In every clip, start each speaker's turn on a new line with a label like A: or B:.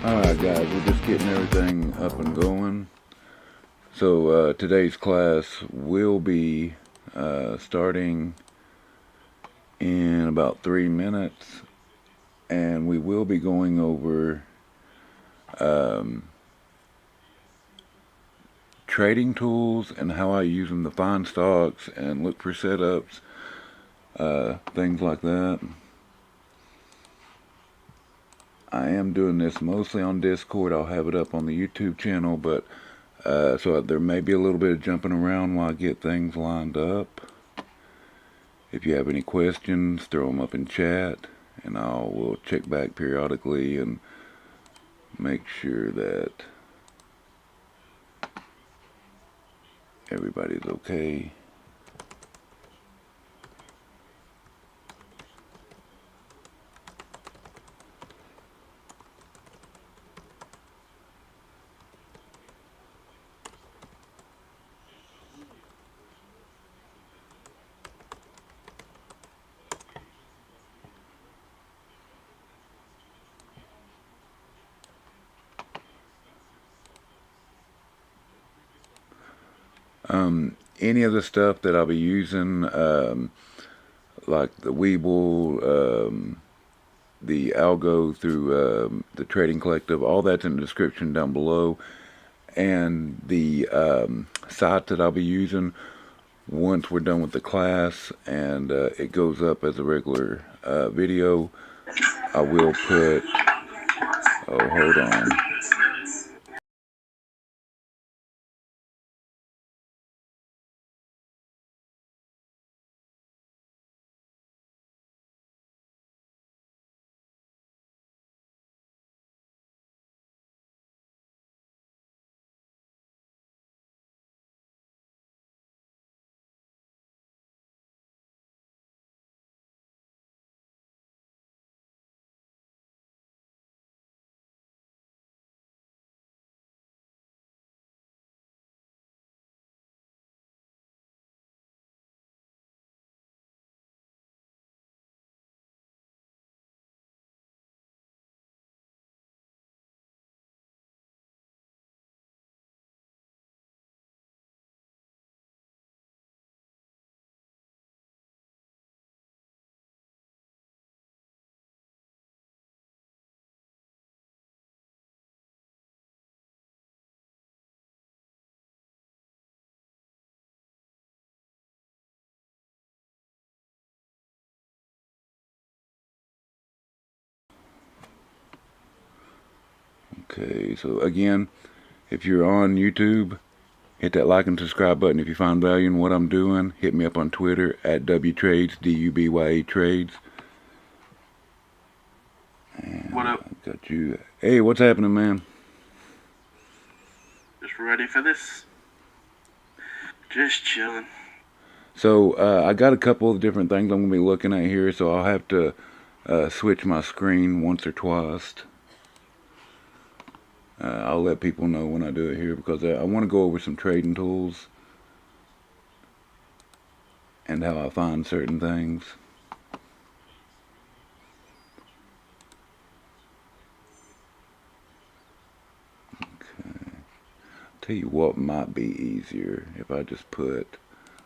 A: Alright guys, we're just getting everything up and going. So today's class will be starting in about 3 minutes, and we will be going over trading tools and how I use them to find stocks and look for setups, things like that. I am doing this mostly on Discord. I'll have it up on the YouTube channel, but so there may be a little bit of jumping around while I get things lined up. If you have any questions, throw them up in chat, and I will check back periodically and make sure that everybody's okay. Any of the stuff that I'll be using, like the Webull, the Algo through the Trading Collective, all that's in the description down below. And the site that I'll be using once we're done with the class and it goes up as a regular video, I will put, oh, hold on. Okay, so again, if you're on YouTube, hit that like and subscribe button. If you find value in what I'm doing, hit me up on Twitter at WTrades, DUBYA Trades. And
B: what up?
A: I got you. Hey, what's happening, man?
B: Just ready for this? Just chilling.
A: So I got a couple of different things I'm going to be looking at here, so I'll have to switch my screen once or twice. I'll let people know when I do it here because I want to go over some trading tools and how I find certain things. Okay. Tell you what might be easier if I just put,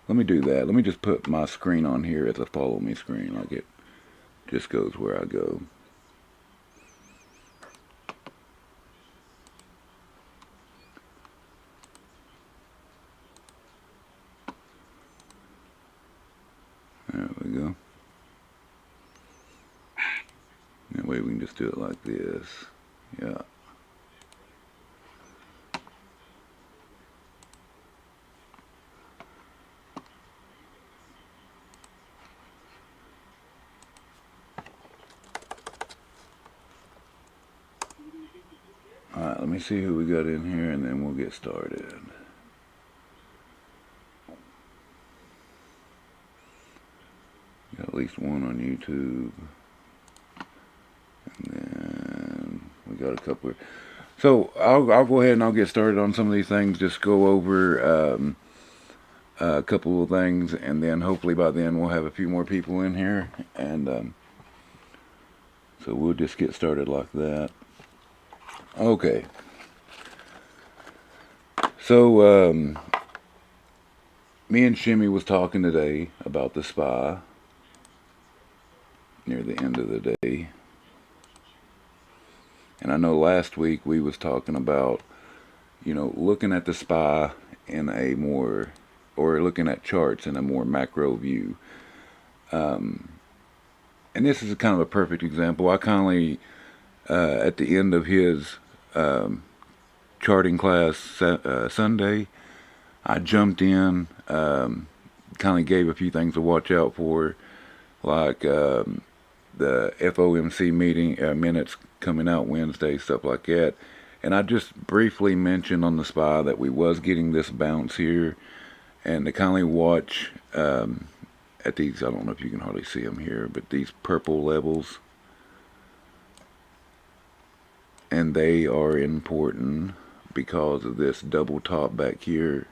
A: let me do that. Let me just put my screen on here as a follow me screen, like it just goes where I go. There we go. That way we can just do it like this. Yeah. Alright, let me see who we got in here and then we'll get started. Got at least one on YouTube. And then we got a couple. So I'll go ahead and I'll get started on some of these things. Just go over a couple of things, and then hopefully by then we'll have a few more people in here, and so we'll just get started like that. Okay. So, me and Shimmy was talking today about the SPY near the end of the day. And I know last week we was talking about, looking at the SPY in a more, or looking at charts in a more macro view. And this is kind of a perfect example. I kindly, at the end of his charting class Sunday, I jumped in, kind of gave a few things to watch out for, like the FOMC meeting minutes coming out Wednesday, stuff like that. And I just briefly mentioned on the SPY that we was getting this bounce here, and to kindly watch at these, I don't know if you can hardly see them here, but these purple levels, and they are important because of this double top back here,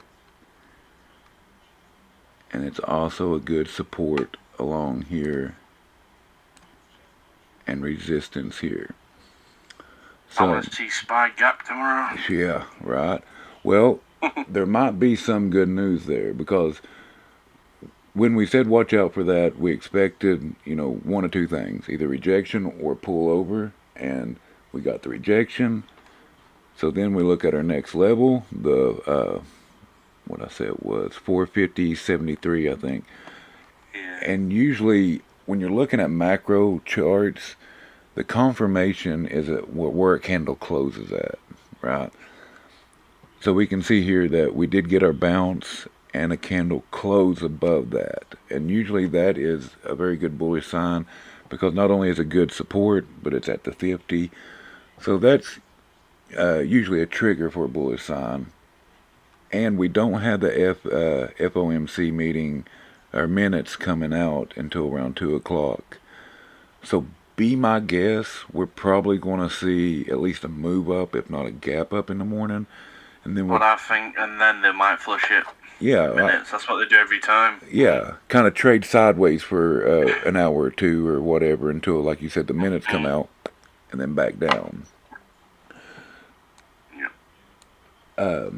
A: and it's also a good support along here and resistance here.
B: I want to see SPY gap tomorrow.
A: Yeah, right. Well, there might be some good news there, because when we said watch out for that, we expected, one of two things, either rejection or pull over, and we got the rejection. So then we look at our next level, the what I said was 450.73, I think.
B: Yeah.
A: And usually when you're looking at macro charts, the confirmation is at where a candle closes at, right? So we can see here that we did get our bounce and a candle close above that. And usually that is a very good bullish sign, because not only is it good support, but it's at the 50. So that's usually a trigger for a bullish sign. And we don't have the FOMC meeting or minutes coming out until around 2 o'clock. So be my guess, we're probably going to see at least a move up, if not a gap up in the morning. And then
B: what I think, and then they might flush it.
A: Yeah,
B: minutes. That's what they do every time.
A: Yeah, kind of trade sideways for an hour or two or whatever until, like you said, the minutes come out, and then back down.
B: Yeah.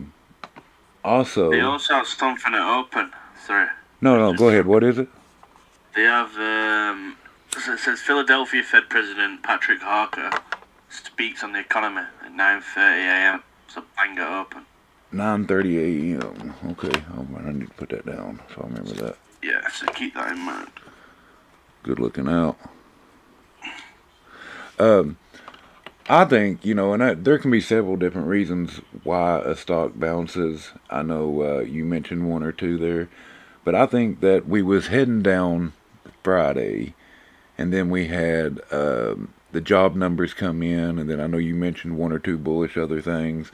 A: Also,
B: they also have something at open. Sorry.
A: No, go ahead. What is it?
B: They have, it says Philadelphia Fed President Patrick Harker speaks on the economy at 9:30 a.m. So bang it open.
A: 9:30 a.m. Okay, I need to put that down so I remember that.
B: Yeah, so keep that in mind.
A: Good looking out. I think, and there can be several different reasons why a stock bounces. I know you mentioned one or two there, but I think that we was heading down Friday, and then we had the job numbers come in, and then I know you mentioned one or two bullish other things.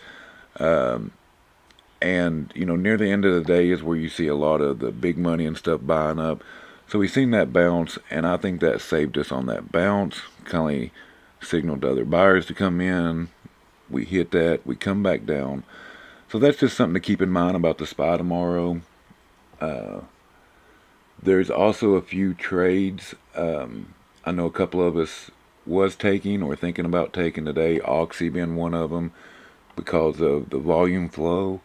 A: And, near the end of the day is where you see a lot of the big money and stuff buying up. So we seen that bounce, and I think that saved us on that bounce. Kind of signaled to other buyers to come in. We hit that. We come back down. So that's just something to keep in mind about the SPY tomorrow. There's also a few trades. I know a couple of us was taking or thinking about taking today. Oxy being one of them, because of the volume flow.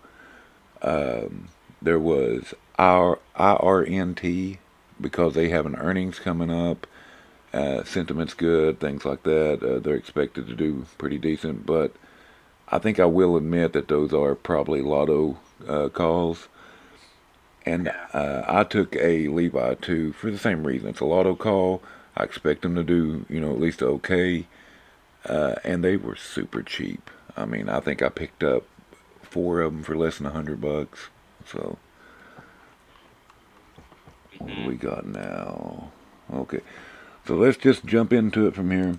A: There was our IRNT, because they have an earnings coming up. Sentiment's good, things like that. They're expected to do pretty decent, but I think I will admit that those are probably lotto calls. And I took a Levi too for the same reason. It's a lotto call. I expect them to do, at least okay. And they were super cheap. I mean, I think I picked up 4 of them for less than $100. So, what do we got now? Okay. So let's just jump into it from here.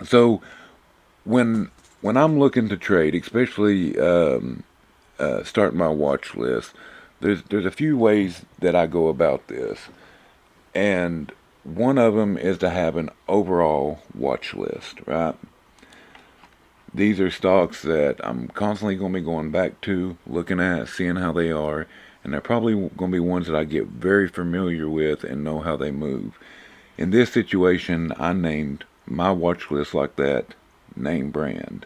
A: So when I'm looking to trade, especially starting my watch list, there's a few ways that I go about this, and one of them is to have an overall watch list, right? These are stocks that I'm constantly going to be going back to, looking at, seeing how they are, and they're probably going to be ones that I get very familiar with and know how they move. In this situation, I named my watch list like that, name brand.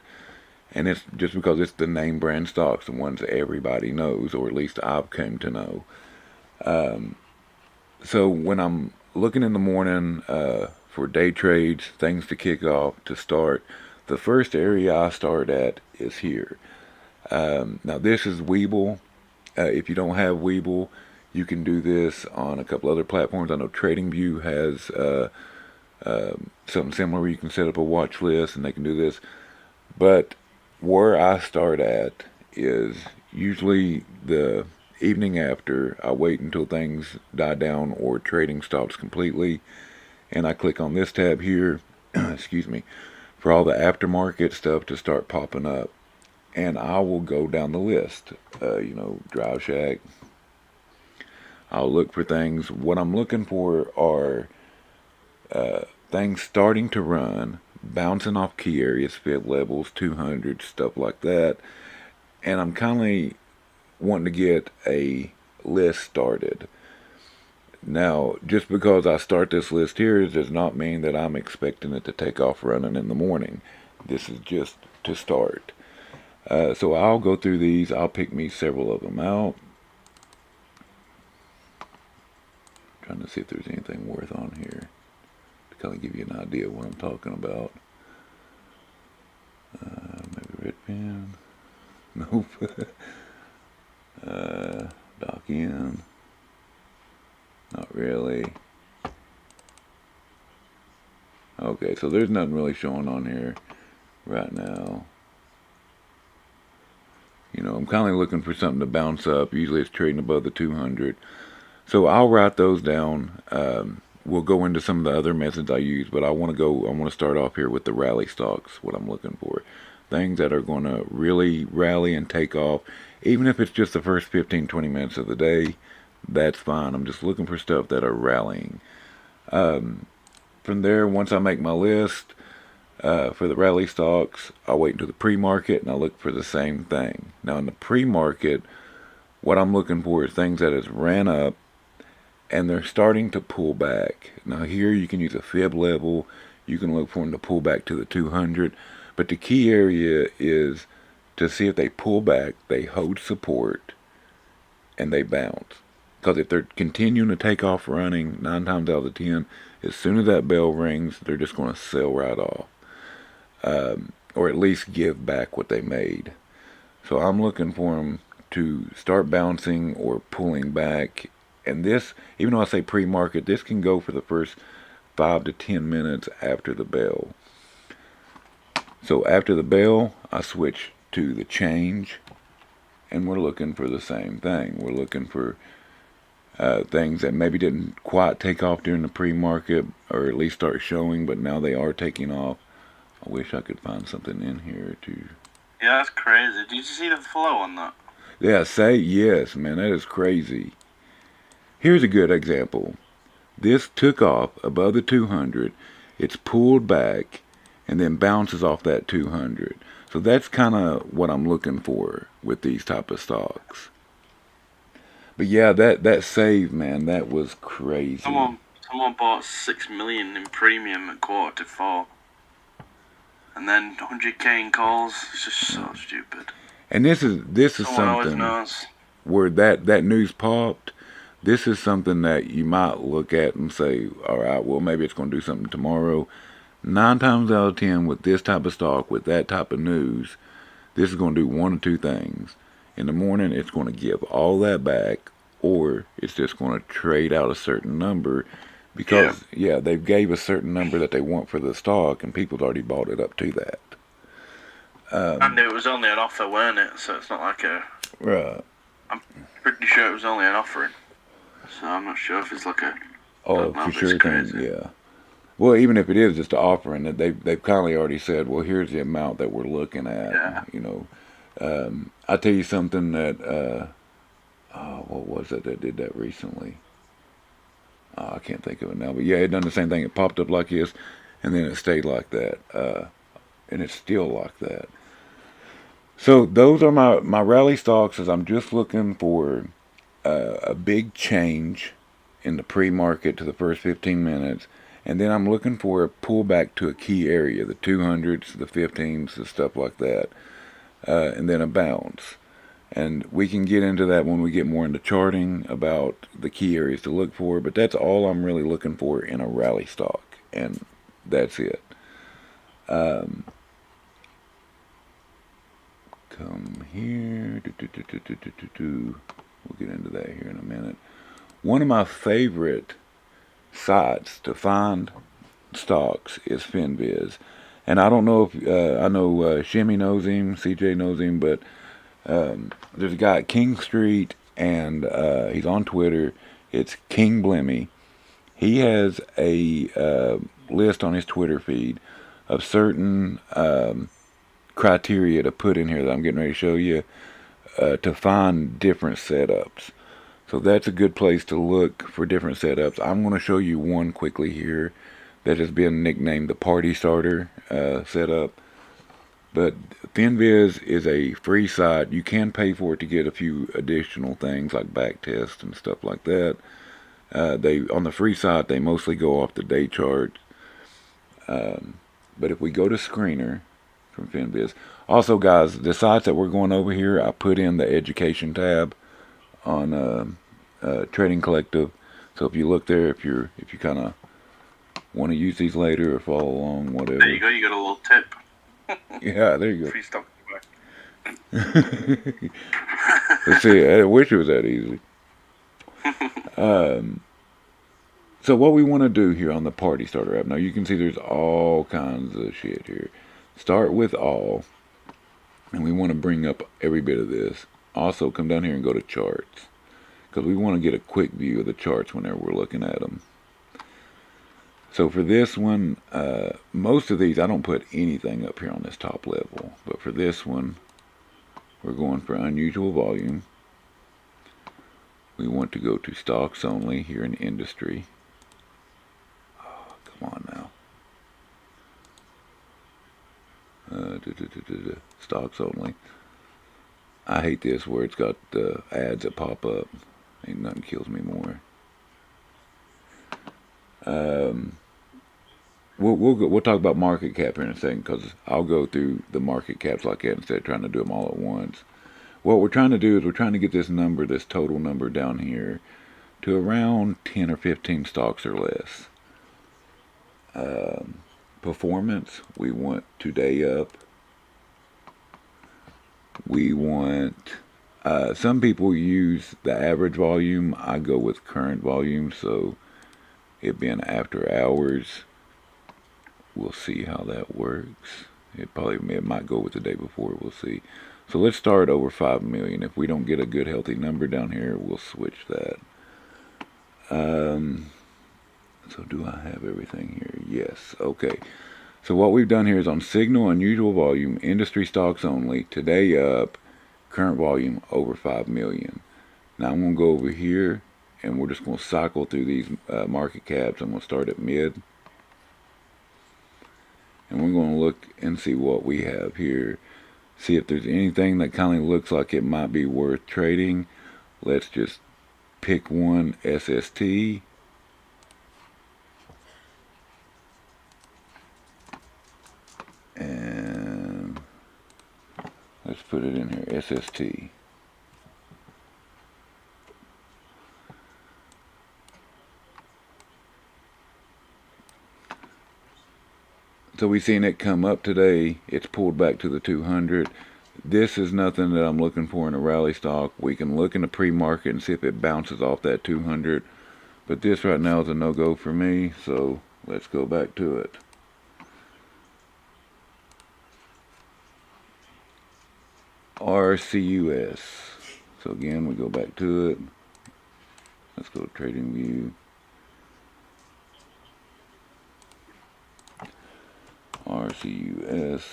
A: And it's just because it's the name brand stocks, the ones that everybody knows, or at least I've come to know. So when I'm looking in the morning for day trades, things to kick off, to start, the first area I start at is here. Now this is Webull. If you don't have Webull, you can do this on a couple other platforms. I know TradingView has something similar where you can set up a watch list and they can do this. But where I start at is usually the evening after. I wait until things die down or trading stops completely, and I click on this tab here, excuse me, for all the aftermarket stuff to start popping up. And I will go down the list, Drive Shack. I'll look for things. What I'm looking for are things starting to run, bouncing off key areas, fib levels, 200, stuff like that. And I'm kind of wanting to get a list started. Now, just because I start this list here does not mean that I'm expecting it to take off running in the morning. This is just to start. So I'll go through these. I'll pick me several of them out. Trying to see if there's anything worth on here to kind of give you an idea of what I'm talking about. Maybe red pen. Nope. Dock in. Not really. Okay, so there's nothing really showing on here right now. I'm kind of looking for something to bounce up. Usually it's trading above the 200. So I'll write those down. We'll go into some of the other methods I use, but I want to start off here with the rally stocks, what I'm looking for. Things that are going to really rally and take off. Even if it's just the first 15, 20 minutes of the day, that's fine. I'm just looking for stuff that are rallying. From there, once I make my list for the rally stocks, I'll wait until the pre-market and I'll look for the same thing. Now in the pre-market, what I'm looking for is things that has ran up and they're starting to pull back. Now here you can use a fib level. You can look for them to pull back to the 200. But the key area is to see if they pull back, they hold support, and they bounce. Because if they're continuing to take off running, 9 times out of the 10, as soon as that bell rings, they're just going to sell right off. Or at least give back what they made. So I'm looking for them to start bouncing or pulling back. And this, even though I say pre-market, this can go for the first 5 to 10 minutes after the bell. So after the bell, I switch to the change, and we're looking for the same thing. We're looking for things that maybe didn't quite take off during the pre-market, or at least start showing, but now they are taking off. I wish I could find something in here to...
B: Yeah, that's crazy. Did you see the flow on that?
A: Yeah, say yes, man. That is crazy. Here's a good example. This took off above the 200. It's pulled back and then bounces off that 200. So that's kind of what I'm looking for with these type of stocks. But yeah, that save, man, that was crazy.
B: Someone bought 6 million in premium at 3:45. And then 100k in calls. It's just so stupid.
A: And this is something where that news popped. This is something that you might look at and say, all right, well, maybe it's going to do something tomorrow. 9 times out of 10 with this type of stock, with that type of news, this is going to do one of two things. In the morning, it's going to give all that back, or it's just going to trade out a certain number because, yeah, they gave a certain number that they want for the stock, and people's already bought it up to that.
B: And it was only an offer, weren't it? So it's not like a...
A: Right.
B: I'm pretty sure it was only an offering. So I'm not sure if it's like a...
A: Oh, for sure thing, yeah. Well, even if it is just an offering, they've kindly already said, well, here's the amount that we're looking at.
B: Yeah.
A: I tell you something that, what was it that did that recently? I can't think of it now. But yeah, it done the same thing. It popped up like this, and then it stayed like that. And it's still like that. So those are my rally stocks, as I'm just looking for a big change in the pre-market to the first 15 minutes. And then I'm looking for a pullback to a key area, the 200s, the 15s, the stuff like that. and then a bounce. And we can get into that when we get more into charting about the key areas to look for, but that's all I'm really looking for in a rally stock, and that's it. Come here. We'll get into that here in a minute. One of my favorite sites to find stocks is FinViz. And I don't know if, I know Shimmy knows him, CJ knows him, but there's a guy at King Street, and he's on Twitter. It's King Blemmy. He has a list on his Twitter feed of certain criteria to put in here that I'm getting ready to show you to find different setups. So that's a good place to look for different setups. I'm going to show you one quickly here that has been nicknamed the Party Starter setup. But FinViz is a free site. You can pay for it to get a few additional things like back tests and stuff like that. They on the free site, they mostly go off the day chart. But if we go to Screener from FinViz, also guys, the sites that we're going over here, I put in the education tab on Trading Collective. So if you look there, if you kind of want to use these later or follow along, whatever.
B: There you go. You got a little tip.
A: Yeah, there you go.
B: Free stock.
A: Let's see. I wish it was that easy. So what we want to do here on the Party Starter app, now you can see there's all kinds of shit here. Start with all, and we want to bring up every bit of this. Also, come down here and go to charts, because we want to get a quick view of the charts whenever we're looking at them. So for this one, most of these, I don't put anything up here on this top level. But for this one, we're going for unusual volume. We want to go to stocks only here in industry. Oh, come on now. Stocks only. I hate this where it's got the ads that pop up. Ain't nothing kills me more. We'll talk about market cap here in a second, because I'll go through the market caps like that instead of trying to do them all at once. What we're trying to do is we're trying to get this number, this total number down here, to around 10 or 15 stocks or less. Performance, we want today up. We want, some people use the average volume. I go with current volume, so it being after hours. We'll see how that works. It might go with the day before. We'll see. So let's start over 5 million. If we don't get a good healthy number down here, we'll switch that. So do I have everything here? Yes. Okay. So what we've done here is on signal, unusual volume, industry stocks only, today up, current volume over 5 million. Now I'm going to go over here, and we're just going to cycle through these market caps. I'm going to start at mid. And we're going to look and see what we have here. See if there's anything that kind of looks like it might be worth trading. Let's just pick one, SST. And let's put it in here, SST. So we've seen it come up today. It's pulled back to the 200. This is nothing that I'm looking for in a rally stock. We can look in the pre-market and see if it bounces off that 200. But this right now is a no-go for me. So let's go back to it. RCUS. So again, we go back to it. Let's go to Trading View. RCUS.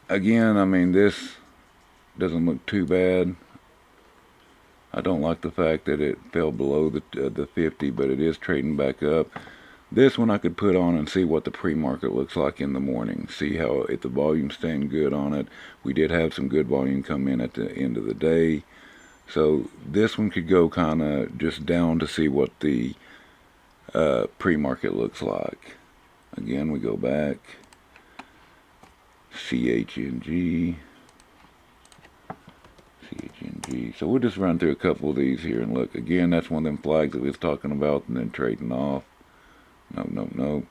A: Again, I mean, this doesn't look too bad. I don't like the fact that it fell below the 50, but it is trading back up. This one I could put on and see what the pre-market looks like in the morning. See how, if the volume's staying good on it. We did have some good volume come in at the end of the day. So this one could go kind of just down to see what the pre-market looks like. Again, we go back. CHNG. CHNG. So we'll just run through a couple of these here and look. Again, that's one of them flags that we was talking about and then trading off. Nope.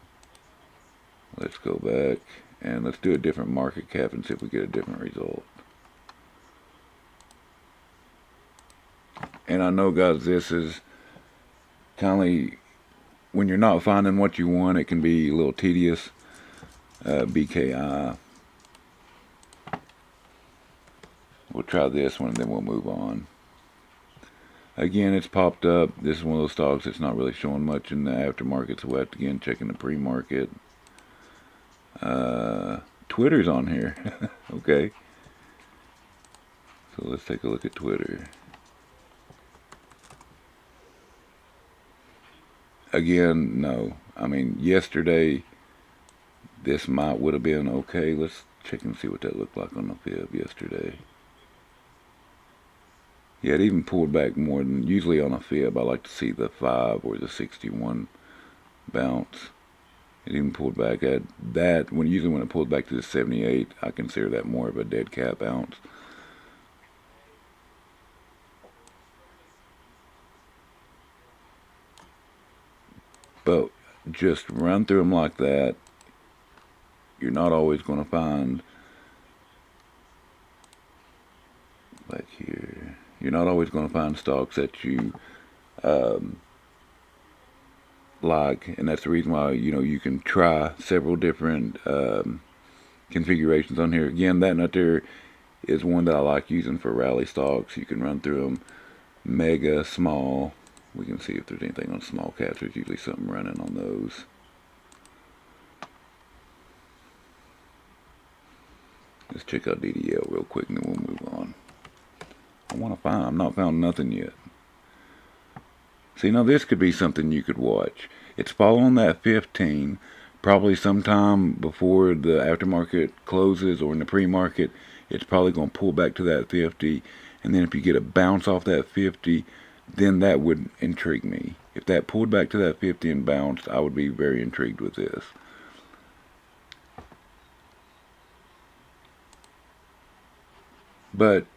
A: Let's go back and let's do a different market cap and see if we get a different result. And I know, guys, this is kind of, when you're not finding what you want, it can be a little tedious. BKI. We'll try this one and then we'll move on. Again, it's popped up. This is one of those stocks that's not really showing much in the aftermarket, so we'll have to again check in the pre-market. Twitter's on here. Okay. So let's take a look at Twitter. Again, no. I mean, yesterday, this would have been okay. Let's check and see what that looked like on the fib yesterday. Yeah, it even pulled back more than usually on a fib. I like to see the 5 or the 61 bounce. It even pulled back at that. Usually when it pulled back to the 78, I consider that more of a dead cat bounce. But just run through them like that. You're not always going to find, back here, you're not always going to find stocks that you like, and that's the reason why you can try several different configurations on here. Again, that nut there is one that I like using for rally stocks. You can run through them, mega, small. We can see if there's anything on small caps. There's usually something running on those. Let's check out DDL real quick and then we'll move on. I've not found nothing yet. See, now this could be something you could watch. It's following that 15, probably sometime before the aftermarket closes or in the pre-market, it's probably going to pull back to that 50. And then if you get a bounce off that 50, then that would intrigue me. If that pulled back to that 50 and bounced, I would be very intrigued with this. But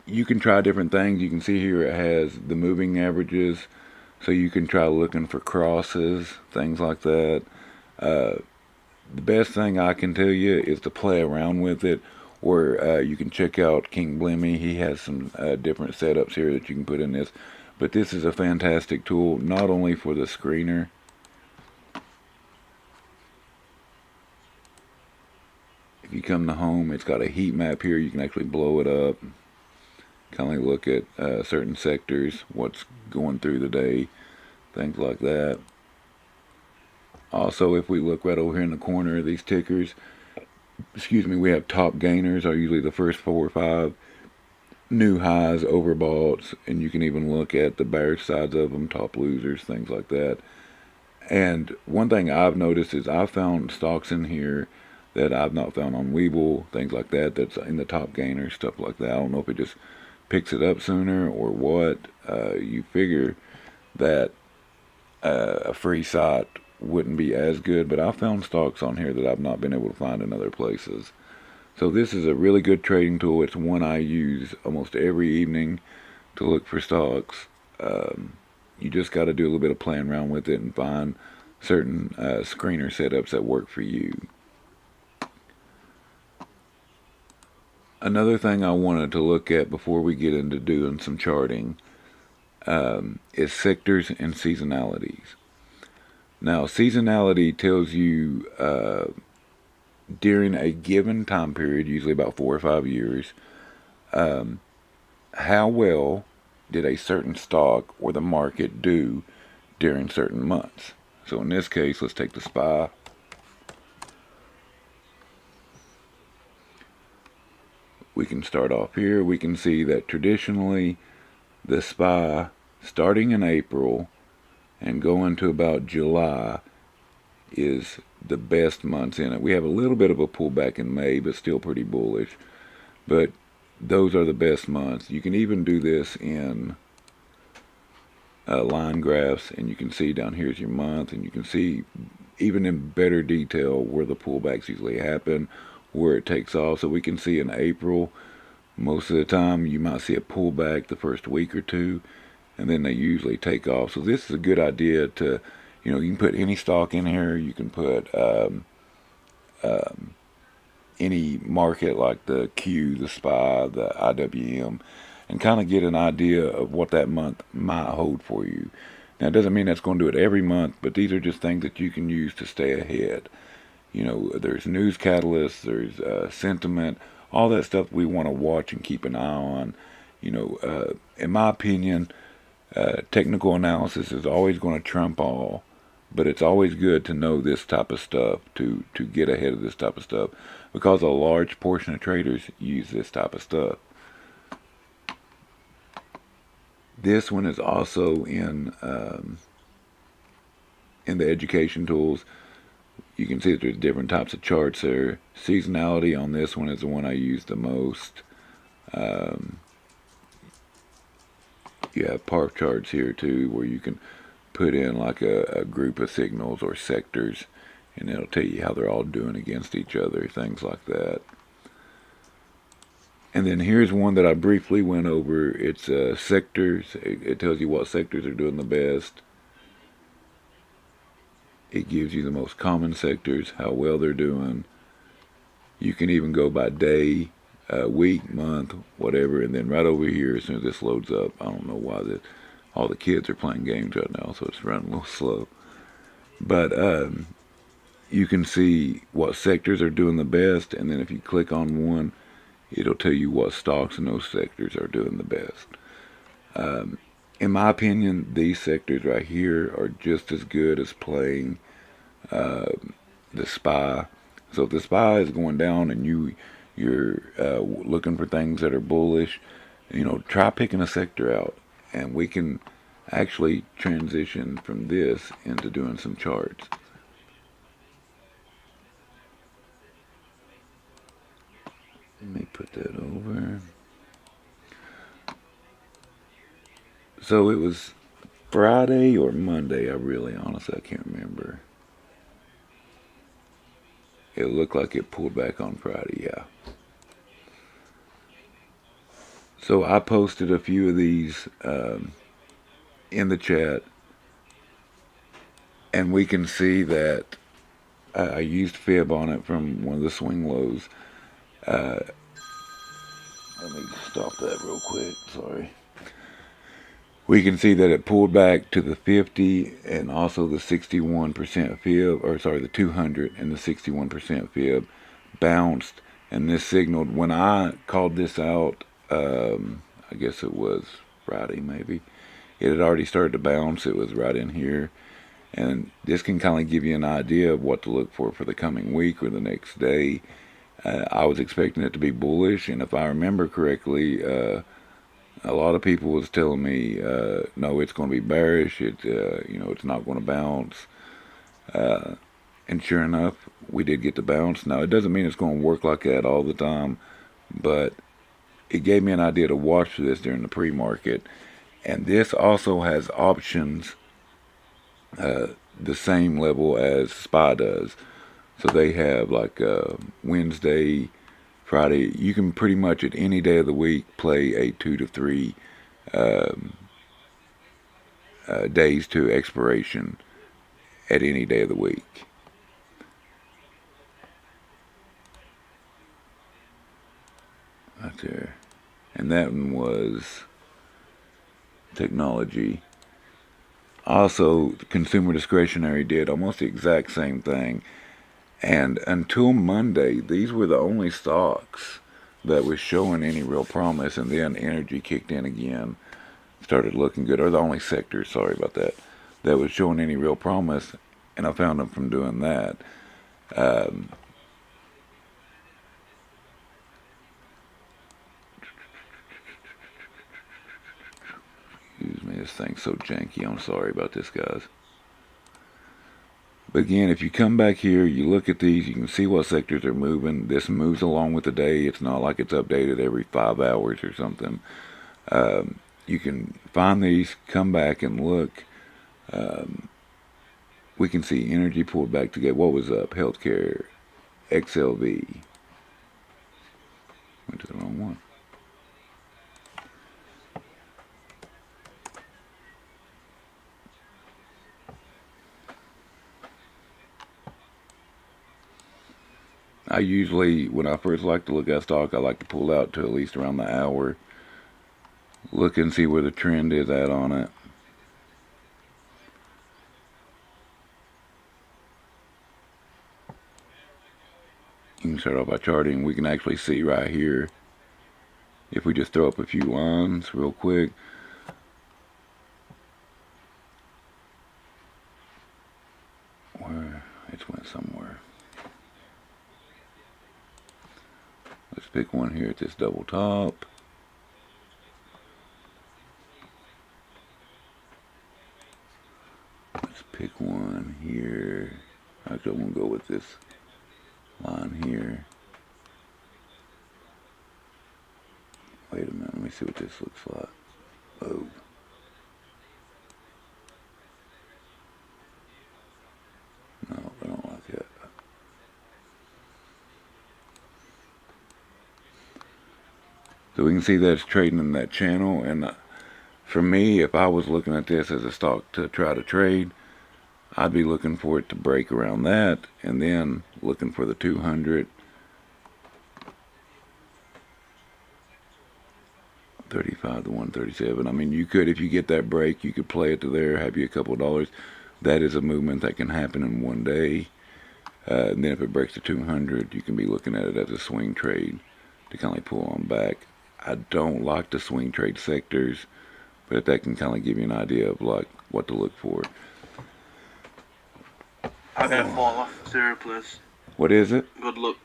A: you can try different things. You can see here it has the moving averages, so you can try looking for crosses, things like that. The best thing I can tell you is to play around with it, or you can check out King Blemmy. He has some different setups here that you can put in this. But this is a fantastic tool, not only for the screener. If you come to home, it's got a heat map here. You can actually blow it up, kind of look at certain sectors, what's going through the day, things like that. Also, if we look right over here in the corner of these tickers, we have top gainers are usually the first 4 or 5, new highs, overboughts, and you can even look at the bearish sides of them, top losers, things like that. And one thing I've noticed is I've found stocks in here that I've not found on Webull, things like that, that's in the top gainers, stuff like that. I don't know if it just picks it up sooner or what. You figure that a free site wouldn't be as good, but I found stocks on here that I've not been able to find in other places. So this is a really good trading tool. It's one I use almost every evening to look for stocks. You just got to do a little bit of playing around with it and find certain screener setups that work for you. Another thing I wanted to look at before we get into doing some charting is sectors and seasonalities. Now, seasonality tells you during a given time period, usually about 4 or 5 years, how well did a certain stock or the market do during certain months. So in this case, let's take the SPY. We can start off here. We can see that traditionally the SPY, starting in April and going to about July, is the best months in it. We have a little bit of a pullback in May, but still pretty bullish. But those are the best months. You can even do this in line graphs, and you can see down here's your month, and you can see even in better detail where the pullbacks usually happen, where it takes off. So we can see in April, most of the time you might see a pullback the first week or two, and then they usually take off. So this is a good idea to, you can put any stock in here. You can put any market like the Q, the SPY, the IWM, and kind of get an idea of what that month might hold for you. Now, it doesn't mean that's going to do it every month, but these are just things that you can use to stay ahead. There's news catalysts, there's sentiment, all that stuff we want to watch and keep an eye on. In my opinion, technical analysis is always going to trump all, but it's always good to know this type of stuff, to get ahead of this type of stuff, because a large portion of traders use this type of stuff. This one is also in the education tools. You can see that there's different types of charts there. Seasonality on this one is the one I use the most. You have PARF charts here too, where you can put in like a group of signals or sectors, and it'll tell you how they're all doing against each other, things like that. And then here's one that I briefly went over. It's sectors. It tells you what sectors are doing the best. It gives you the most common sectors, how well they're doing. You can even go by day, week, month, whatever. And then right over here, as soon as this loads up, I don't know why all the kids are playing games right now, so it's running a little slow. But you can see what sectors are doing the best, and then if you click on one, it'll tell you what stocks in those sectors are doing the best. In my opinion, these sectors right here are just as good as playing the SPY. So if the SPY is going down and you're looking for things that are bullish, try picking a sector out, and we can actually transition from this into doing some charts. Let me put that over. So it was Friday or Monday, honestly, I can't remember. It looked like it pulled back on Friday, yeah. So I posted a few of these in the chat, and we can see that I used fib on it from one of the swing lows. Let me stop that real quick, sorry. We can see that it pulled back to the 50 and also the 61% fib, or sorry, the 200 and the 61% fib bounced, and this signaled when I called this out. I guess it was Friday, maybe. It had already started to bounce. It was right in here, and this can kind of give you an idea of what to look for the coming week or the next day. I was expecting it to be bullish, and if I remember correctly, a lot of people was telling me, no, it's going to be bearish. It's not going to bounce. And sure enough, we did get the bounce. Now, it doesn't mean it's going to work like that all the time, but it gave me an idea to watch for this during the pre-market. And this also has options the same level as SPY does. So they have like Wednesday, Friday. You can pretty much at any day of the week play a 2 to 3 days to expiration at any day of the week. Right there. And that one was technology. Also, consumer discretionary did almost the exact same thing. And until Monday, these were the only stocks that was showing any real promise. And then energy kicked in again, started looking good. Or the only sector, sorry about that, that was showing any real promise. And I found them from doing that. Excuse me, this thing's so janky. I'm sorry about this, guys. But again, if you come back here, you look at these, you can see what sectors are moving. This moves along with the day. It's not like it's updated every 5 hours or something. You can find these, come back and look. We can see energy pulled back to get what was up, healthcare, XLV, Went to the wrong one. I usually, when I first like to look at stock, I like to pull out to at least around the hour. Look and see where the trend is at on it. You can start off by charting. We can actually see right here, if we just throw up a few lines real quick. Where it went somewhere. Let's pick one here at this double top. Let's pick one here. Actually, I'm going to go with this line here. Wait a minute, let me see what this looks like. Oh. No, I don't like it. So we can see that it's trading in that channel, and for me, if I was looking at this as a stock to try to trade, I'd be looking for it to break around that, and then looking for the 200, 35 to 137. I mean, you could, if you get that break, you could play it to there, have you a couple of dollars. That is a movement that can happen in one day. And then if it breaks to 200, you can be looking at it as a swing trade to kind of pull on back. I don't like the swing trade sectors, but that can kind of give you an idea of like what to look for.
B: I'm gonna fall off 0 plus.
A: What is it?
B: Good luck.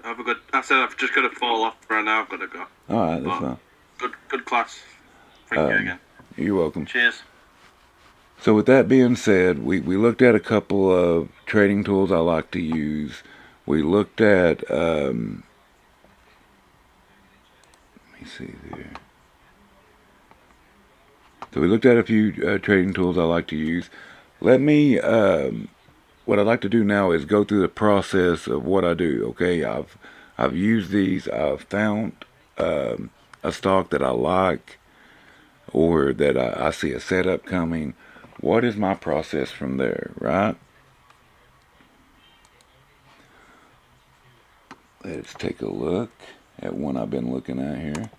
B: I said I've just got to fall off right now. I've got to go.
A: All right, that's fine.
B: Good class. Thank you again.
A: You're welcome.
B: Cheers.
A: So with that being said, we looked at a couple of trading tools I like to use. We looked at, let me see there. So we looked at a few trading tools I like to use. Let me, what I'd like to do now is go through the process of what I do. Okay, I've used these. I've found a stock that I like, or that I see a setup coming. What is my process from there, right? Let's take a look at one I've been looking at here.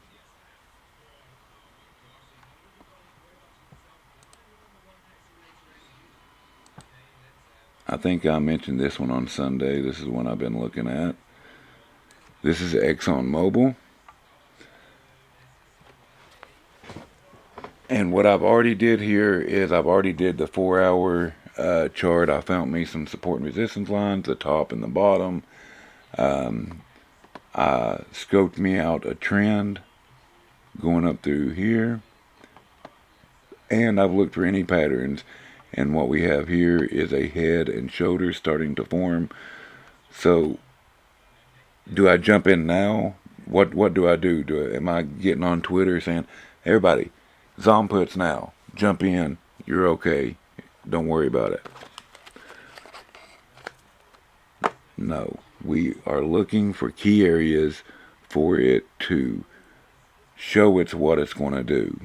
A: I think I mentioned this one on Sunday. This is one I've been looking at. This is ExxonMobil. And what I've already did here is I've already did the 4-hour chart. I found me some support and resistance lines, the top and the bottom. I scoped me out a trend going up through here. And I've looked for any patterns. And what we have here is a head and shoulders starting to form. So, do I jump in now? What do I do? Am I getting on Twitter saying, everybody, Zom puts now, jump in, you're okay, don't worry about it? No, we are looking for key areas for it to show it's what it's going to do.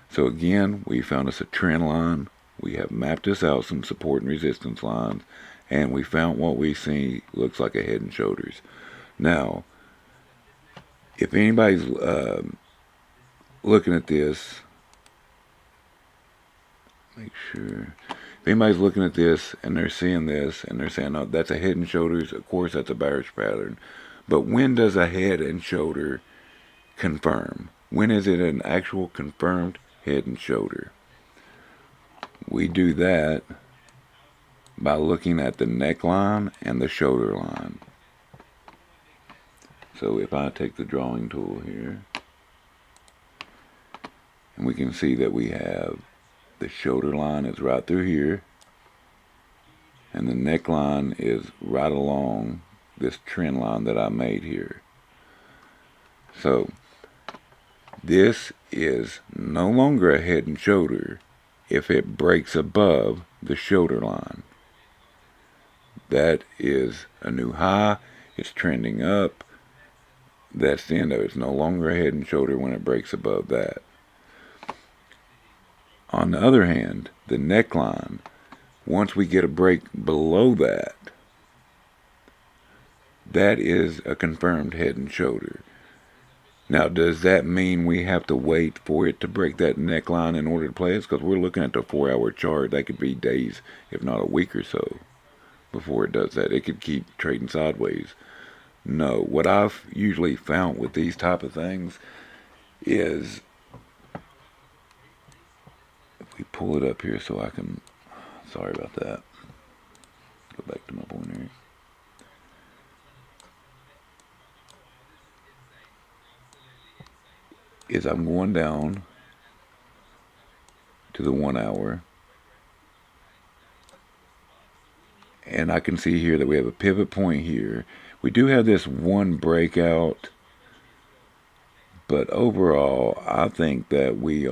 A: So again, we found us a trend line. We have mapped this out, some support and resistance lines, and we found what we see looks like a head and shoulders. Now, if anybody's looking at this, make sure. If anybody's looking at this and they're seeing this and they're saying, oh, that's a head and shoulders, of course that's a bearish pattern. But when does a head and shoulder confirm? When is it an actual confirmed head and shoulder? We do that by looking at the neckline and the shoulder line. So if I take the drawing tool here, and we can see that we have the shoulder line is right through here, and the neckline is right along this trend line that I made here. So this is no longer a head and shoulder if it breaks above the shoulder line. That is a new high. It's trending up. that's the end of it. It's no longer a head and shoulder when it breaks above that. On the other hand, the neckline, once we get a break below that, that is a confirmed head and shoulder. Now, does that mean we have to wait for it to break that neckline in order to play it? Because we're looking at the 4-hour chart. That could be days, if not a week or so, before it does that. It could keep trading sideways. No, what I've usually found with these type of things is, if we pull it up here so I can, sorry about that, go back to my pointer. Is I'm going down to the 1 hour, and I can see here that we have a pivot point here. We do have this one breakout, but overall I think that we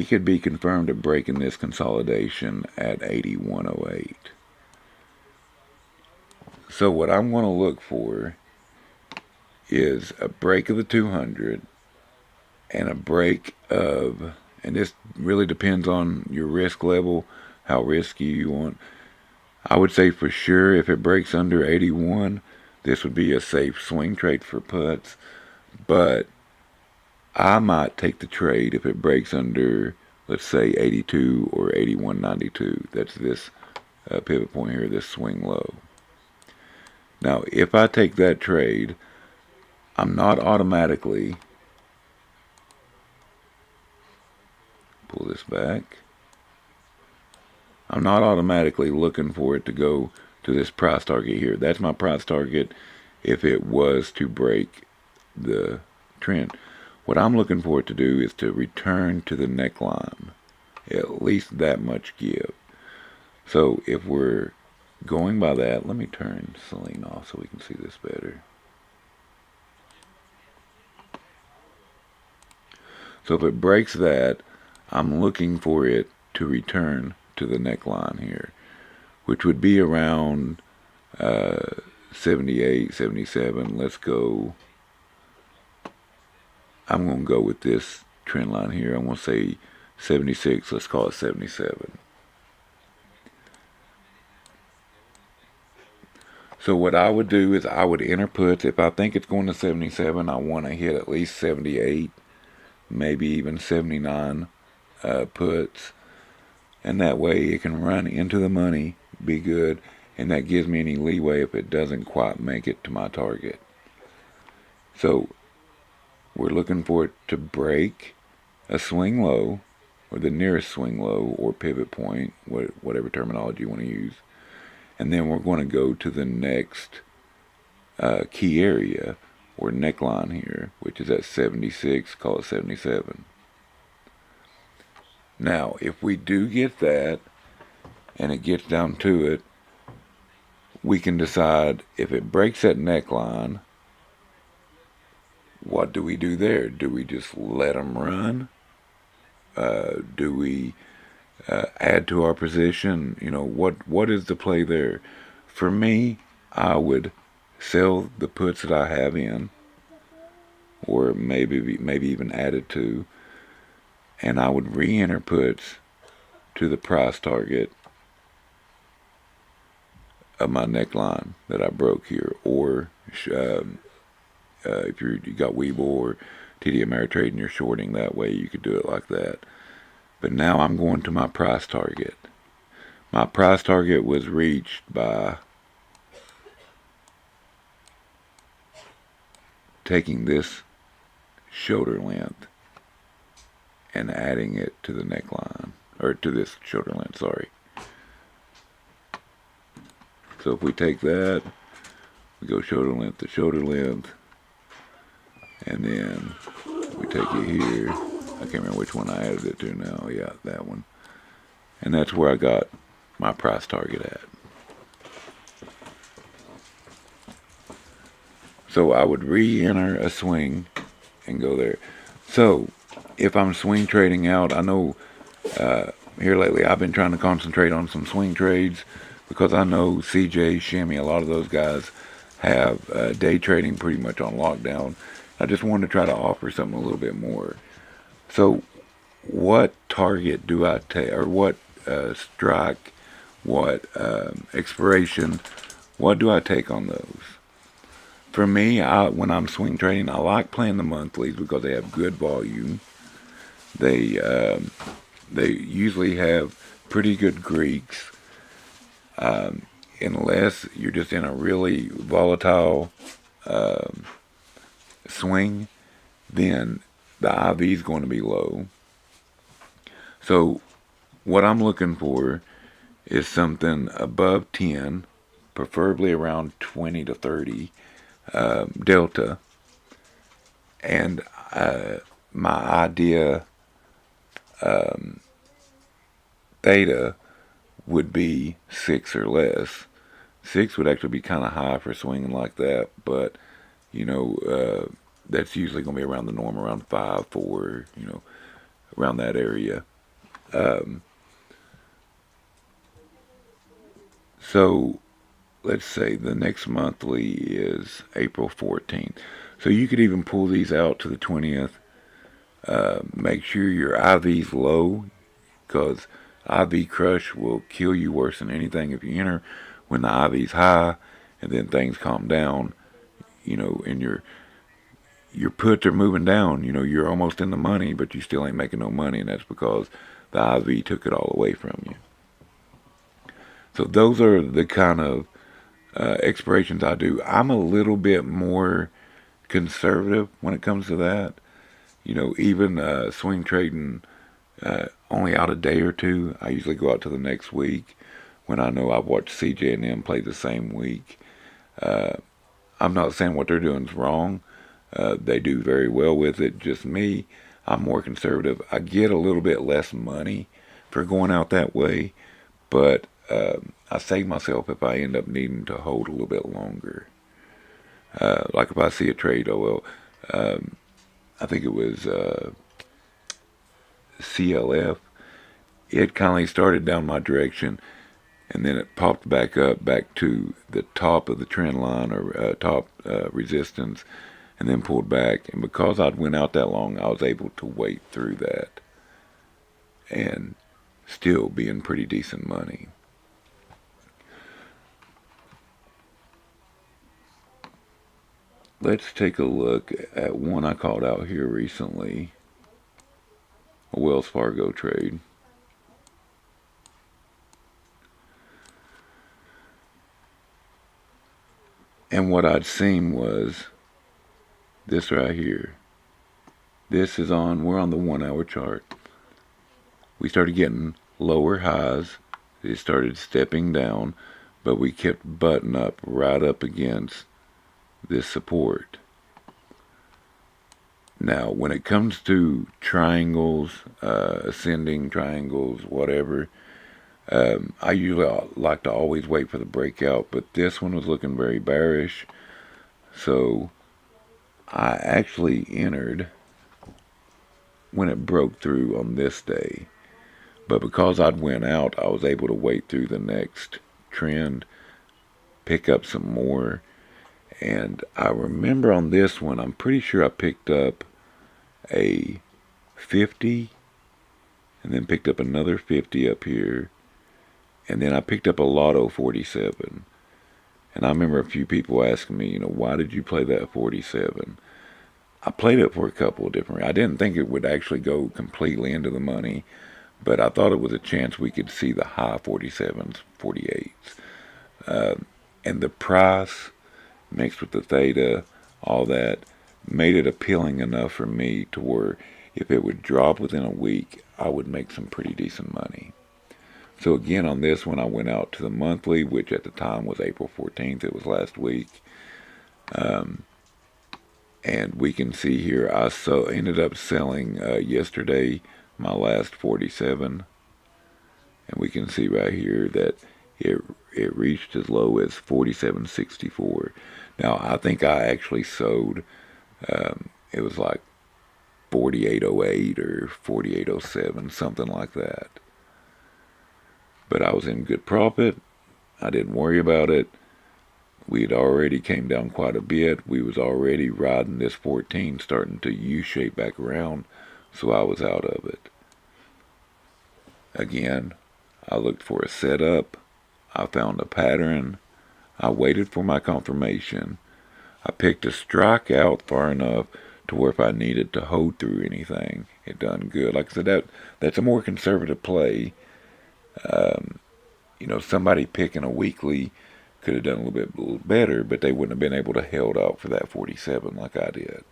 A: could be confirmed at breaking this consolidation at 8108. So what I'm going to look for is a break of the 200 and a break of, and this really depends on your risk level, how risky you want. I would say for sure if it breaks under 81, this would be a safe swing trade for puts, but I might take the trade if it breaks under, let's say 82 or 81.92. That's this pivot point here, this swing low. Now if I take that trade, I'm not automatically, pull this back, I'm not automatically looking for it to go to this price target here. That's my price target if it was to break the trend. What I'm looking for it to do is to return to the neckline, at least that much give. So if we're going by that, let me turn Celine off so we can see this better. So if it breaks that, I'm looking for it to return to the neckline here, which would be around 78, 77. Let's go. I'm going to go with this trend line here. I'm going to say 76. Let's call it 77. So what I would do is I would enter puts. If I think it's going to 77, I want to hit at least 78. Maybe even 79 puts, and that way it can run into the money, be good, and that gives me any leeway if it doesn't quite make it to my target. So we're looking for it to break a swing low, or the nearest swing low, or pivot point, whatever terminology you want to use, and then we're going to go to the next key area or neckline here, which is at 76, call it 77. Now, if we do get that, and it gets down to it, we can decide if it breaks that neckline, what do we do there? Do we just let them run? Do we add to our position? You know, what is the play there? For me, I would sell the puts that I have in, or maybe even added to, and I would re-enter puts to the price target of my neckline that I broke here, or if you got Webull or TD Ameritrade and you're shorting that way, you could do it like that. But now I'm going to my price target. My price target was reached by taking this shoulder length and adding it to the neckline, or to this shoulder length, sorry. So if we take that, we go shoulder length to shoulder length, and then we take it here. I can't remember which one I added it to now. Yeah, that one. And that's where I got my price target at. So I would re-enter a swing and go there. So if I'm swing trading out, I know here lately I've been trying to concentrate on some swing trades, because I know CJ, Shimmy, a lot of those guys have day trading pretty much on lockdown. I just wanted to try to offer something a little bit more. So, what target do I take, or what strike, what expiration, what do I take on those? For me, when I'm swing trading, I like playing the monthlies because they have good volume. They they usually have pretty good Greeks, unless you're just in a really volatile swing. Then the IV is going to be low. So what I'm looking for is something above 10, preferably around 20 to 30 delta, and my idea theta would be 6 or less. 6 would actually be kind of high for swinging like that, but you know, that's usually going to be around the norm, around 5, 4, around that area. So let's say the next monthly is April 14th. So you could even pull these out to the 20th. Make sure your IV's low, because IV crush will kill you worse than anything if you enter when the IV's high, and then things calm down, and your puts are moving down. You're almost in the money, but you still ain't making no money, and that's because the IV took it all away from you. So those are the kind of expirations I do. I'm a little bit more conservative when it comes to that. Even swing trading only out a day or two. I usually go out to the next week when I know I've watched CJ and them play the same week. I'm not saying what they're doing is wrong. They do very well with it. Just me, I'm more conservative. I get a little bit less money for going out that way, but I save myself if I end up needing to hold a little bit longer. Like if I see a trade, I think it was CLF. It kind of started down my direction, and then it popped back up, back to the top of the trend line, or top resistance, and then pulled back. And because I'd went out that long, I was able to wait through that and still be in pretty decent money. Let's take a look at one I called out here recently, a Wells Fargo trade. And what I'd seen was this right here. We're on the 1 hour chart. We started getting lower highs. It started stepping down, but we kept butting up right up against this support. Now, when it comes to triangles, ascending triangles, whatever, I usually like to always wait for the breakout, but this one was looking very bearish. So I actually entered when it broke through on this day. But because I'd went out, I was able to wait through the next trend, pick up some more. And I remember on this one, I'm pretty sure I picked up a 50, and then picked up another 50 up here, and then I picked up a Lotto 47. And I remember a few people asking me, why did you play that 47? I played it for a couple of different. I didn't think it would actually go completely into the money, but I thought it was a chance we could see the high 47s, 48s. And the price mixed with the theta, all that, made it appealing enough for me to where if it would drop within a week, I would make some pretty decent money. So again, on this one, I went out to the monthly, which at the time was April 14th. It was last week. And we can see here, I ended up selling yesterday my last 47. And we can see right here that it reached as low as 47.64. Now, I think I actually sold, it was like 48.08 or 48.07, something like that. But I was in good profit. I didn't worry about it. We had already came down quite a bit. We was already riding this 14, starting to U-shape back around, so I was out of it. Again, I looked for a setup. I found a pattern. I waited for my confirmation. I picked a strike out far enough to where if I needed to hold through anything, it done good. Like I said, that's a more conservative play. Somebody picking a weekly could have done a little better, but they wouldn't have been able to held out for that 47 like I did.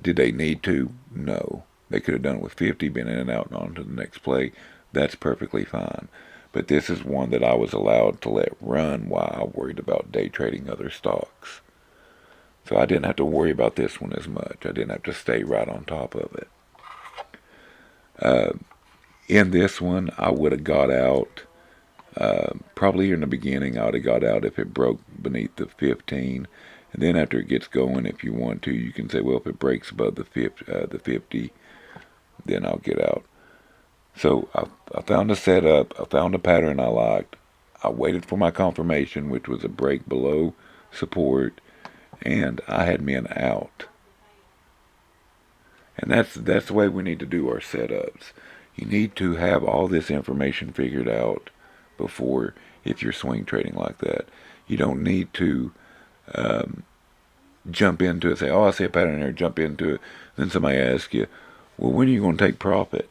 A: Did they need to? No. They could have done it with 50, been in and out and on to the next play. That's perfectly fine. But this is one that I was allowed to let run while I worried about day trading other stocks. So I didn't have to worry about this one as much. I didn't have to stay right on top of it. In this one, I would have got out. Probably in the beginning, I would have got out if it broke beneath the 15. And then after it gets going, if you want to, you can say, well, if it breaks above the 50, then I'll get out. So I found a setup. I found a pattern I liked. I waited for my confirmation, which was a break below support, and I had me an out. And that's the way we need to do our setups. You need to have all this information figured out before, if you're swing trading like that. You don't need to jump into it, say, oh, I see a pattern there, jump into it. Then somebody asks you, well, when are you going to take profit?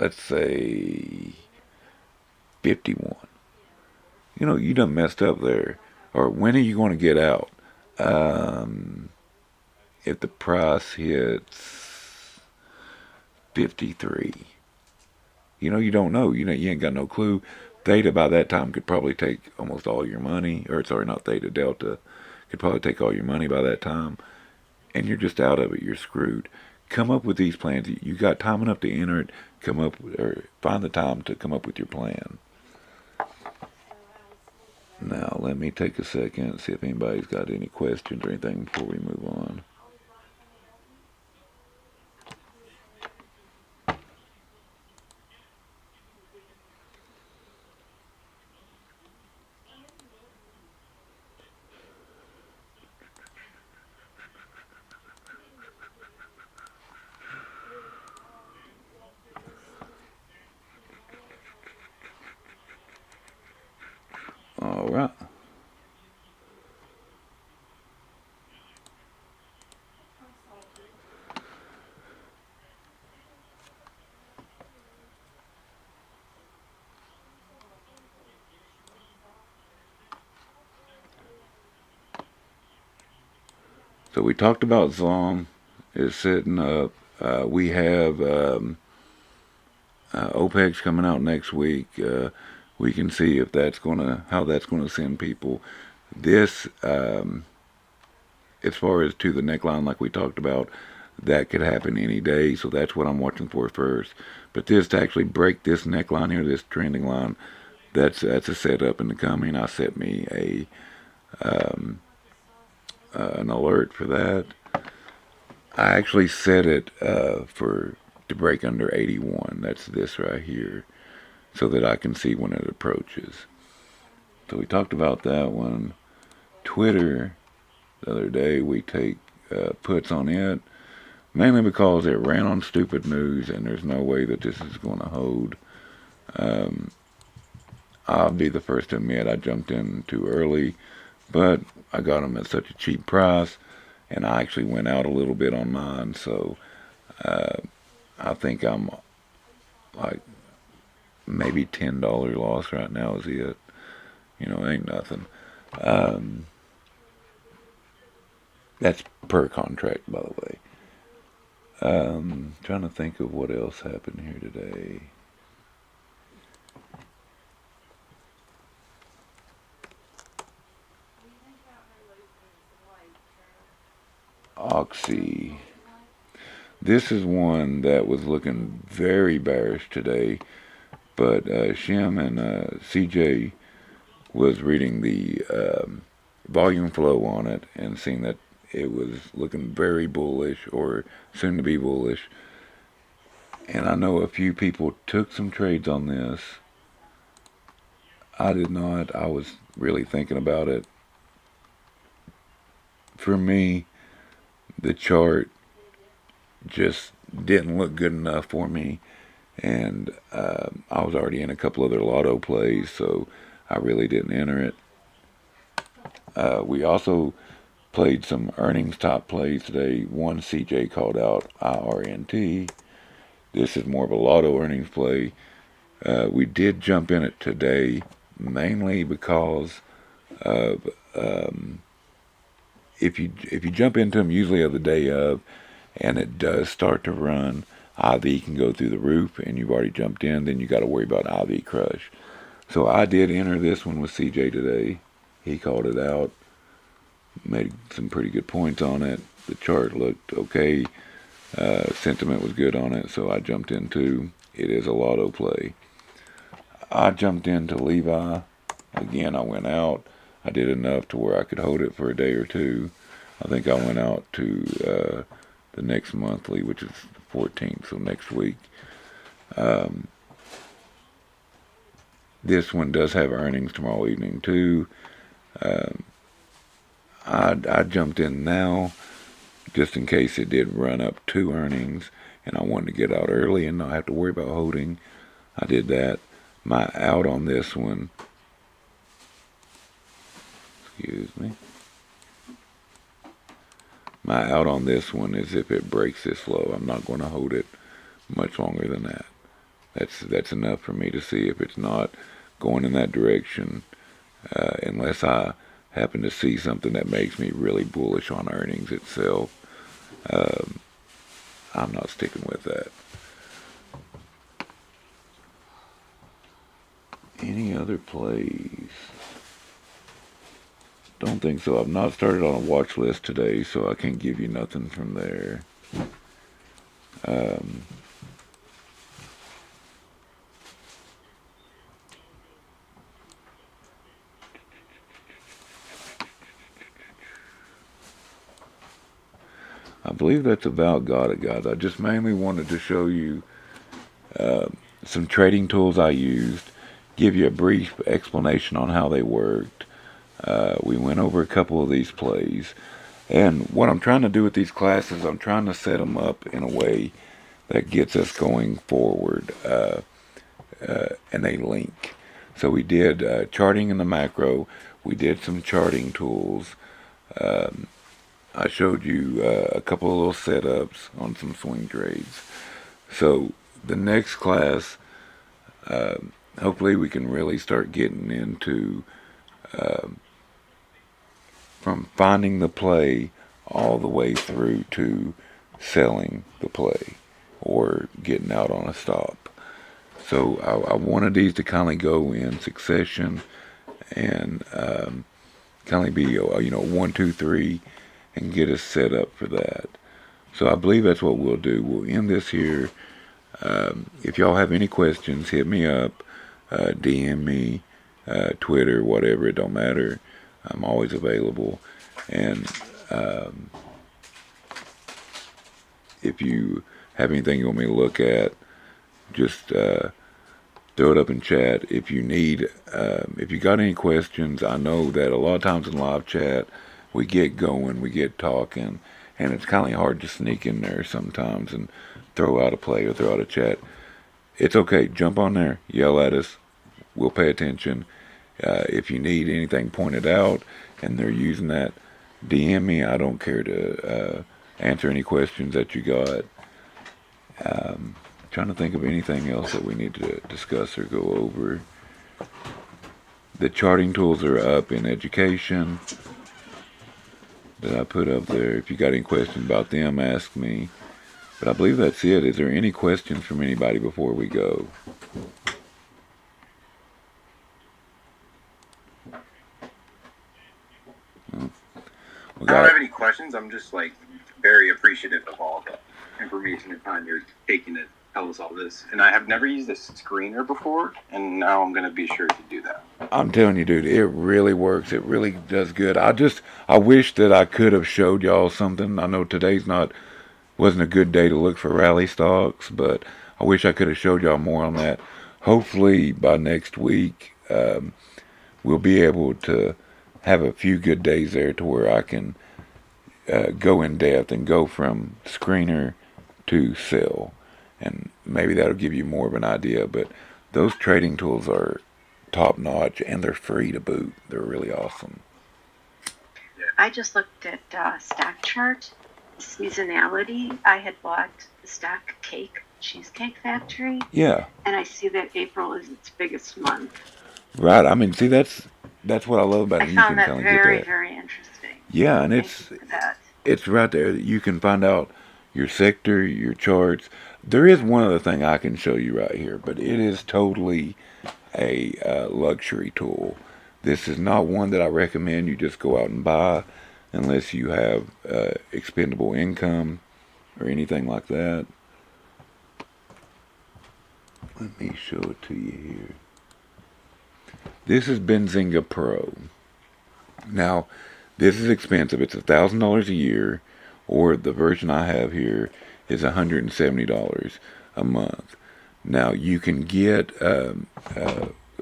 A: Let's say 51. You done messed up there. Or when are you going to get out? If the price hits 53. You don't know. You ain't got no clue. Theta by that time could probably take almost all your money. Or sorry, not Theta, Delta could probably take all your money by that time. And you're just out of it. You're screwed. Come up with these plans. You got time enough to enter it. Find the time to come up with your plan. Now, let me take a second and see if anybody's got any questions or anything before we move on. All right. So we talked about Zong is setting up. We have OPEX coming out next week. We can see if how that's gonna send people. This, as far as to the neckline, like we talked about, that could happen any day. So that's what I'm watching for first. But this to actually break this neckline here, this trending line, that's a setup in the coming. I set me an alert for that. I actually set it to break under 81. That's this right here, so that I can see when it approaches. So we talked about that one. Twitter, the other day, we take puts on it, mainly because it ran on stupid news, and there's no way that this is going to hold. I'll be the first to admit I jumped in too early, but I got them at such a cheap price, and I actually went out a little bit on mine, so I think I'm like maybe $10 loss right now is it. Ain't nothing. That's per contract, by the way. Trying to think of what else happened here today. Oxy. This is one that was looking very bearish today, but Shem and CJ was reading the volume flow on it and seeing that it was looking very bullish or soon to be bullish. And I know a few people took some trades on this. I did not. I was really thinking about it. For me, the chart just didn't look good enough for me, and I was already in a couple other lotto plays, so I really didn't enter it. We also played some earnings top plays today. One CJ called out IRNT. This is more of a lotto earnings play. We did jump in it today, mainly because of if you jump into them usually of the day of, and it does start to run, IV can go through the roof, and you've already jumped in, then you got to worry about IV crush. So I did enter this one with CJ today. He called it out, made some pretty good points on it. The chart looked okay. Sentiment was good on it, so I jumped into it is a lotto play. I jumped into Levi. Again, I went out. I did enough to where I could hold it for a day or two. I think I went out to the next monthly, which is the 14th, so next week. This one does have earnings tomorrow evening too. I jumped in now just in case it did run up to earnings and I wanted to get out early and not have to worry about holding. I did that. My out on this one, excuse me. My out on this one is if it breaks this low. I'm not going to hold it much longer than that. That's enough for me to see if it's not going in that direction, unless I happen to see something that makes me really bullish on earnings itself. I'm not sticking with that. Any other plays? Don't think so. I've not started on a watch list today, so I can't give you nothing from there. I believe that's about got it, guys. I just mainly wanted to show you some trading tools I used, give you a brief explanation on how they worked. We went over a couple of these plays. And what I'm trying to do with these classes, I'm trying to set them up in a way that gets us going forward, and they link. So we did charting in the macro. We did some charting tools. I showed you a couple of little setups on some swing trades. So the next class, hopefully we can really start getting into from finding the play all the way through to selling the play or getting out on a stop. So I wanted these to kind of go in succession and kind of be 1, 2, 3 and get us set up for that. So I believe that's what we'll do. We'll end this here. If y'all have any questions, hit me up, DM me, Twitter, whatever, it don't matter. I'm always available. And if you have anything you want me to look at, just throw it up in chat. If you need, if you got any questions, I know that a lot of times in live chat, we get going, we get talking, and it's kind of hard to sneak in there sometimes and throw out a play or throw out a chat. It's okay. Jump on there, yell at us. We'll pay attention. If you need anything pointed out and they're using that, DM me. I don't care to answer any questions that you got. Trying to think of anything else that we need to discuss or go over. The charting tools are up in education that I put up there. If you got any questions about them, ask me. But I believe that's it. Is there any questions from anybody before we go?
C: I don't have any questions. I'm just very appreciative of all the information and time you're taking to tell us all this. And I have never used a screener before, and now I'm going to be sure to do that.
A: I'm telling you, dude, it really works. It really does good. I wish that I could have showed y'all something. I know today's wasn't a good day to look for rally stocks, but I wish I could have showed y'all more on that. Hopefully by next week, we'll be able to have a few good days there to where I can go in depth and go from screener to sell. And maybe that'll give you more of an idea. But those trading tools are top notch and they're free to boot. They're really awesome.
D: I just looked at Stack Chart seasonality. I had bought the Stack Cheesecake Factory.
A: Yeah.
D: And I see that April is its biggest month.
A: Right. I mean, see, that's what I love about it.
D: I found that very interesting.
A: Yeah, and
D: it's
A: right there. You can find out your sector, your charts. There is one other thing I can show you right here, but it is totally a luxury tool. This is not one that I recommend you just go out and buy unless you have expendable income or anything like that. Let me show it to you here. This is Benzinga Pro. Now, this is expensive. It's $1,000 a year, or the version I have here is $170 a month. Now, you can get a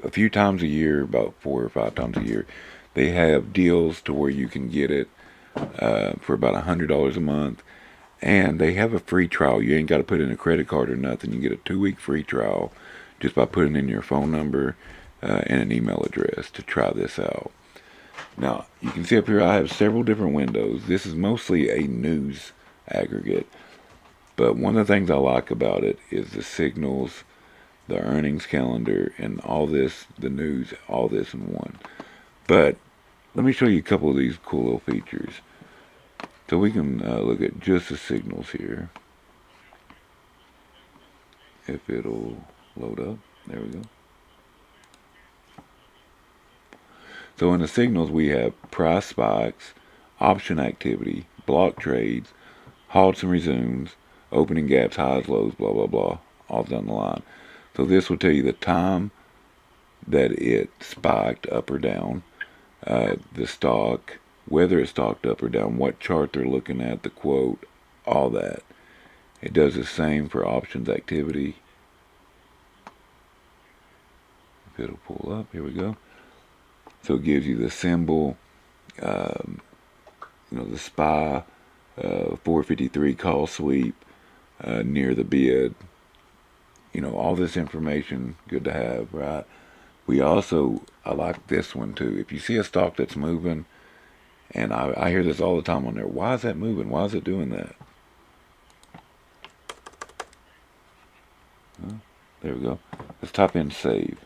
A: few times a year, about 4 or 5 times a year, they have deals to where you can get it for about $100 a month. And they have a free trial. You ain't got to put in a credit card or nothing. You get a 2-week free trial just by putting in your phone number and an email address to try this out. Now, you can see up here I have several different windows. This is mostly a news aggregate. But one of the things I like about it is the signals, the earnings calendar, and all this, the news, all this in one. But let me show you a couple of these cool little features. So we can look at just the signals here. If it'll load up. There we go. So in the signals we have price spikes, option activity, block trades, halts and resumes, opening gaps, highs, lows, blah, blah, blah, all down the line. So this will tell you the time that it spiked up or down, the stock, whether it stocked up or down, what chart they're looking at, the quote, all that. It does the same for options activity. If it'll pull up, here we go. So it gives you the symbol, the SPY, 453 call sweep, near the bid. All this information, good to have, right? I like this one too. If you see a stock that's moving, and I hear this all the time on there, why is that moving? Why is it doing that? There we go. Let's type in save.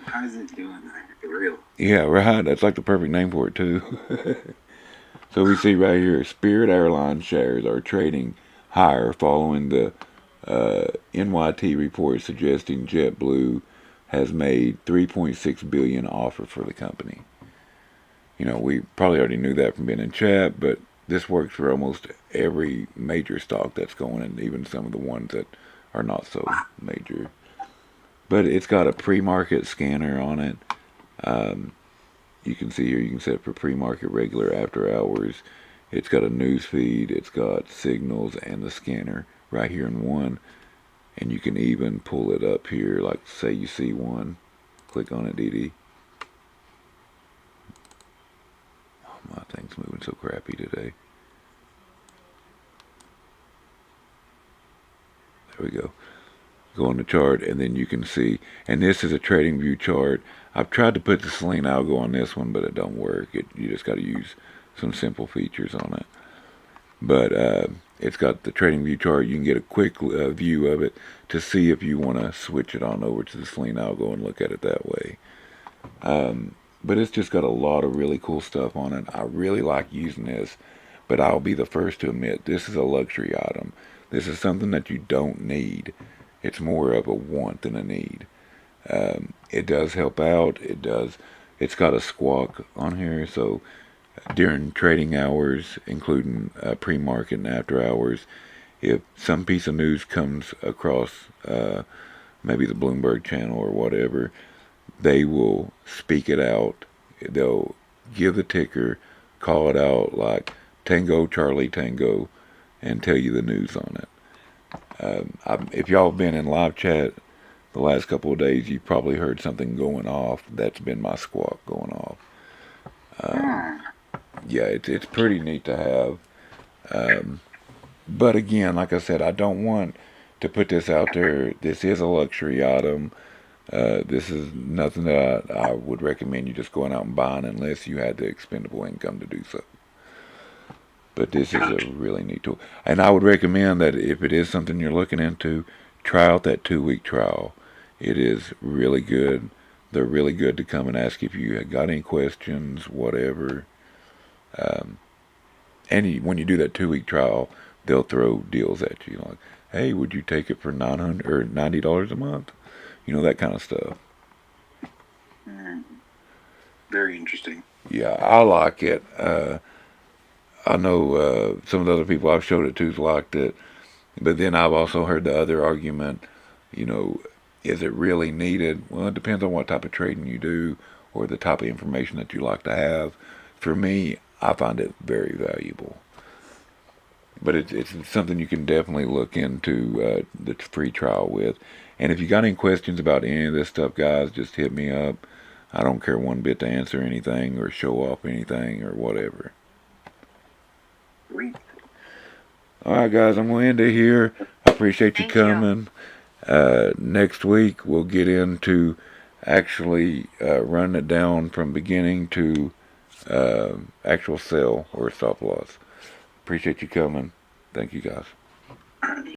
C: How is it doing that? For real?
A: Yeah, right. That's like the perfect name for it too. So we see right here, Spirit Airlines shares are trading higher following the NYT report suggesting JetBlue has made $3.6 billion offer for the company. We probably already knew that from being in chat, but this works for almost every major stock that's going, and even some of the ones that are not so major. But it's got a pre-market scanner on it. You can see here, you can set it for pre-market, regular, after hours. It's got a news feed, it's got signals, and the scanner right here in one. And you can even pull it up here, like say you see one. Click on it, DD. Oh, my thing's moving so crappy today. There we go. Go on the chart, and then you can see, and this is a trading view chart. I've tried to put the Selene algo on this one, but it don't work. You just got to use some simple features on it. But it's got the trading view chart. You can get a quick view of it to see if you want to switch it on over to the Selene algo and look at it that way. But it's just got a lot of really cool stuff on it. I really like using this, but I'll be the first to admit this is a luxury item. This is something that you don't need. It's more of a want than a need. It does help out. It's got a squawk on here, so during trading hours, including pre-market and after hours, if some piece of news comes across maybe the Bloomberg channel or whatever, they will speak it out. They'll give the ticker, call it out like Tango Charlie Tango, and tell you the news on it. If y'all have been in live chat the last couple of days, you probably heard something going off. That's been my squawk going off. Yeah, it's pretty neat to have. But again, like I said, I don't want to put this out there. This is a luxury item. This is nothing that I would recommend you just going out and buying unless you had the expendable income to do so. But this is a really neat tool. And I would recommend that if it is something you're looking into, try out that 2-week trial. It is really good. They're really good to come and ask if you got any questions, whatever. And when you do that 2-week trial, they'll throw deals at you like, "Hey, would you take it for $900 or $90 a month?" You know, that kind of stuff.
C: Very interesting.
A: Yeah, I like it. I know some of the other people I've showed it to's liked it, but then I've also heard the other argument. You know, is it really needed? Well, it depends on what type of trading you do or the type of information that you like to have. For me, I find it very valuable. But it's something you can definitely look into the free trial with. And if you got any questions about any of this stuff, guys, just hit me up. I don't care one bit to answer anything or show off anything or whatever.
C: Sweet.
A: All right, guys, I'm going to end it here. I appreciate you
D: Thank you.
A: coming. Next week, we'll get into actually running it down from beginning to actual sell or stop loss. Appreciate you coming. Thank you, guys.